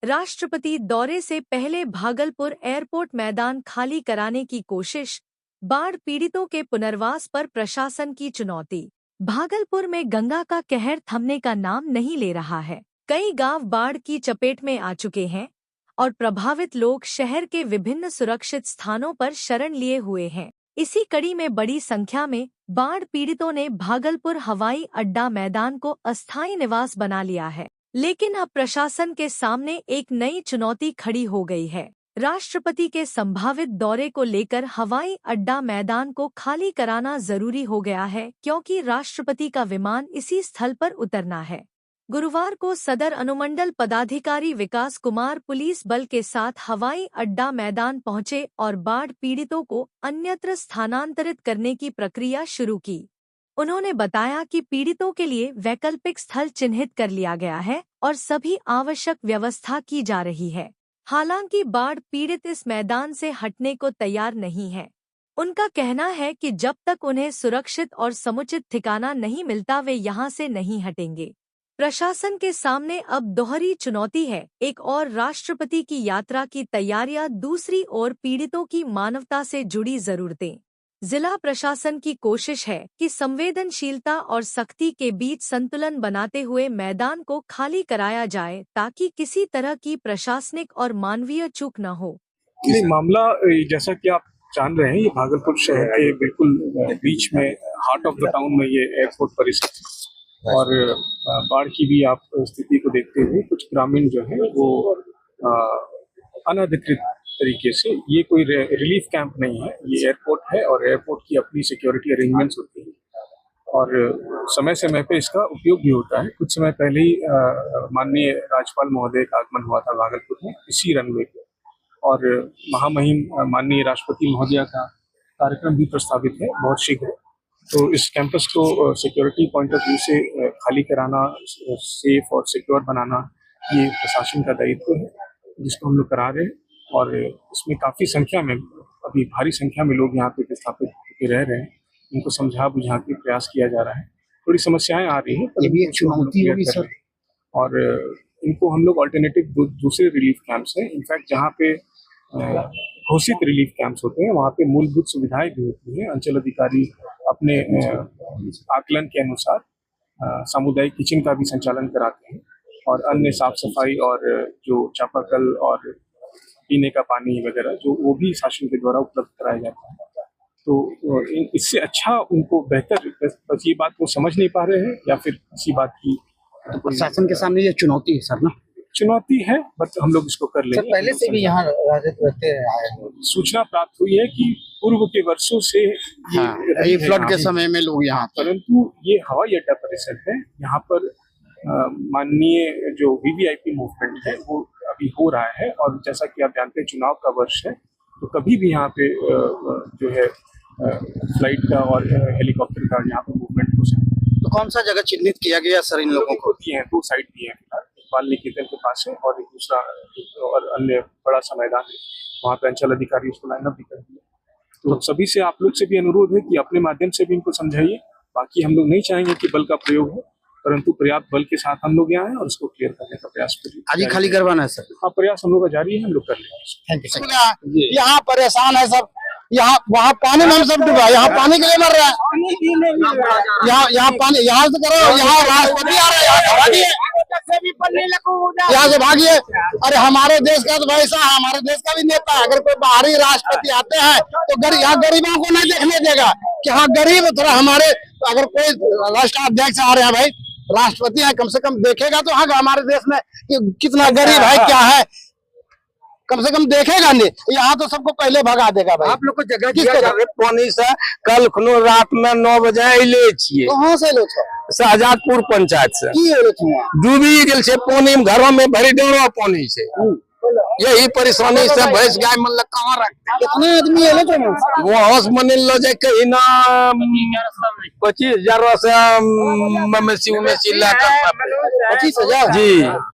राष्ट्रपति दौरे से पहले भागलपुर एयरपोर्ट मैदान खाली कराने की कोशिश, बाढ़ पीड़ितों के पुनर्वास पर प्रशासन की चुनौती। भागलपुर में गंगा का कहर थमने का नाम नहीं ले रहा है। कई गांव बाढ़ की चपेट में आ चुके हैं और प्रभावित लोग शहर के विभिन्न सुरक्षित स्थानों पर शरण लिए हुए हैं। इसी कड़ी में बड़ी संख्या में बाढ़ पीड़ितों ने भागलपुर हवाई अड्डा मैदान को अस्थायी निवास बना लिया है। लेकिन अब प्रशासन के सामने एक नई चुनौती खड़ी हो गई है। राष्ट्रपति के संभावित दौरे को लेकर हवाई अड्डा मैदान को खाली कराना जरूरी हो गया है, क्योंकि राष्ट्रपति का विमान इसी स्थल पर उतरना है। गुरुवार को सदर अनुमंडल पदाधिकारी विकास कुमार पुलिस बल के साथ हवाई अड्डा मैदान पहुंचे और बाढ़ पीड़ितों को अन्यत्र स्थानांतरित करने की प्रक्रिया शुरू की। उन्होंने बताया कि पीड़ितों के लिए वैकल्पिक स्थल चिन्हित कर लिया गया है और सभी आवश्यक व्यवस्था की जा रही है। हालांकि बाढ़ पीड़ित इस मैदान से हटने को तैयार नहीं है। उनका कहना है कि जब तक उन्हें सुरक्षित और समुचित ठिकाना नहीं मिलता वे यहां से नहीं हटेंगे। प्रशासन के सामने अब दोहरी चुनौती है, एक और राष्ट्रपति की यात्रा की तैयारियां, दूसरी ओर पीड़ितों की मानवता से जुड़ी जरूरतें। जिला प्रशासन की कोशिश है कि संवेदनशीलता और सख्ती के बीच संतुलन बनाते हुए मैदान को खाली कराया जाए, ताकि किसी तरह की प्रशासनिक और मानवीय चूक न हो। ये मामला जैसा कि आप जान रहे हैं, ये भागलपुर शहर के बिल्कुल बीच में, हार्ट ऑफ द टाउन में ये एयरपोर्ट परिसर है। और बाढ़ की भी आप स्थिति को देखते हुए कुछ ग्रामीण जो है वो अनधिकृत तरीके से, ये कोई रिलीफ कैंप नहीं है, ये एयरपोर्ट है और एयरपोर्ट की अपनी सिक्योरिटी अरेंजमेंट्स होती है और समय समय पे इसका उपयोग भी होता है। कुछ समय पहले ही माननीय राज्यपाल महोदय का आगमन हुआ था भागलपुर में इसी रनवे पे, और महामहिम माननीय राष्ट्रपति महोदया का कार्यक्रम भी प्रस्तावित है बहुत शीघ्र। तो इस कैंपस को सिक्योरिटी पॉइंट ऑफ व्यू से खाली कराना, सेफ और सिक्योर बनाना, ये प्रशासन का दायित्व है जिसको हम लोग करा रहे हैं। और इसमें काफ़ी संख्या में, अभी भारी संख्या में लोग यहाँ पे विस्थापित होकर रह रहे हैं, उनको समझा बुझा के प्रयास किया जा रहा है। थोड़ी समस्याएं आ रही हैं, ये भी एक चुनौती होगी सर। और इनको हम लोग अल्टरनेटिव दूसरे रिलीफ कैंप्स हैं, इनफैक्ट जहाँ पे घोषित रिलीफ कैंप्स होते हैं वहाँ पे मूलभूत सुविधाएं भी होती हैं। अंचल अधिकारी अपने आकलन के अनुसार सामुदायिक किचन का भी संचालन कराते हैं और अन्य साफ सफाई और जो चापाकल और पीने का पानी वगैरह जो वो भी शासन के द्वारा उपलब्ध कराया जाता है। तो इससे अच्छा उनको बेहतर, बस ये बात वो समझ नहीं पा रहे हैं या फिर इसी बात की प्रशासन के सामने ये चुनौती है सर ना। चुनौती है, बट हम लोग इसको कर लेंगे। पहले से भी यहाँ राजद रहते आए हैं। सूचना प्राप्त हुई है कि पूर्व के वर्षों से ये फ्लड के समय में लोग यहाँ, परंतु ये हवाई अड्डा परिसर है, यहाँ पर माननीय जो वीवीआईपी मूवमेंट है वो अभी हो रहा है। और जैसा कि आप जानते हैं चुनाव का वर्ष है, तो कभी भी यहाँ पे जो है फ्लाइट का और हेलीकॉप्टर का यहाँ पे मूवमेंट हो सकता है। तो कौन सा जगह चिन्हित किया गया सर इन लोगों को? दिए हैं, 2 साइट दिए हैं फिलहाल, बाल निकेतन के पास है और एक दूसरा और अन्य बड़ा सा मैदान है, वहाँ पे अंचल अधिकारी उसको लाइनअप भी कर दिया। तो सभी से, आप लोग से भी अनुरोध है कि अपने माध्यम से भी इनको समझाइए। बाकी हम लोग नहीं चाहेंगे कि बल का प्रयोग हो, परंतु पर्याप्त बल के साथ हम लोग यहाँ हैं और उसको क्लियर करने का प्रयास करिए। आज ही खाली करवाना है सर? हाँ, प्रयास हम लोग का जारी है, हम लोग कर लेंगे। Thank you. यहाँ परेशान है सब, यहाँ वहाँ पानी में हम सब डूबा, यहाँ पानी के लिए मर रहा है। यहाँ पानी, यहाँ से करो, यहाँ राष्ट्रपति आ रहा है, यहाँ से भागिए। अरे हमारे देश का तो भाई साहब, हमारे देश का भी नेता है, अगर कोई बाहरी राष्ट्रपति आते हैं तो यहाँ गरीबों को नहीं देखने देगा कि हाँ गरीब थोड़ा हमारे, अगर कोई राष्ट्राध्यक्ष आ रहे हैं भाई, राष्ट्रपति है, कम से कम देखेगा तो हाँ हमारे देश में कि कितना गरीब है, क्या है, कम से कम देखेगा नहीं। यहाँ तो सबको पहले भगा देगा भाई। आप लोग को जगह दिया जाए पानी से कल खुनो रात में 9 बजे अले छिए। कहाँ से लो छो? शाहजादपुर पंचायत से। की एलो छो? डूबी गेल छे पानी में, घरों में भरी डेढ़ो पानी से। यही परेशानी से भैंस गाय मन लग कहाँ रखते। कितने आदमी एलो छो? वो हौस मन लो जाए कहीं ना 25,000 से ममेसी 25,000 जी।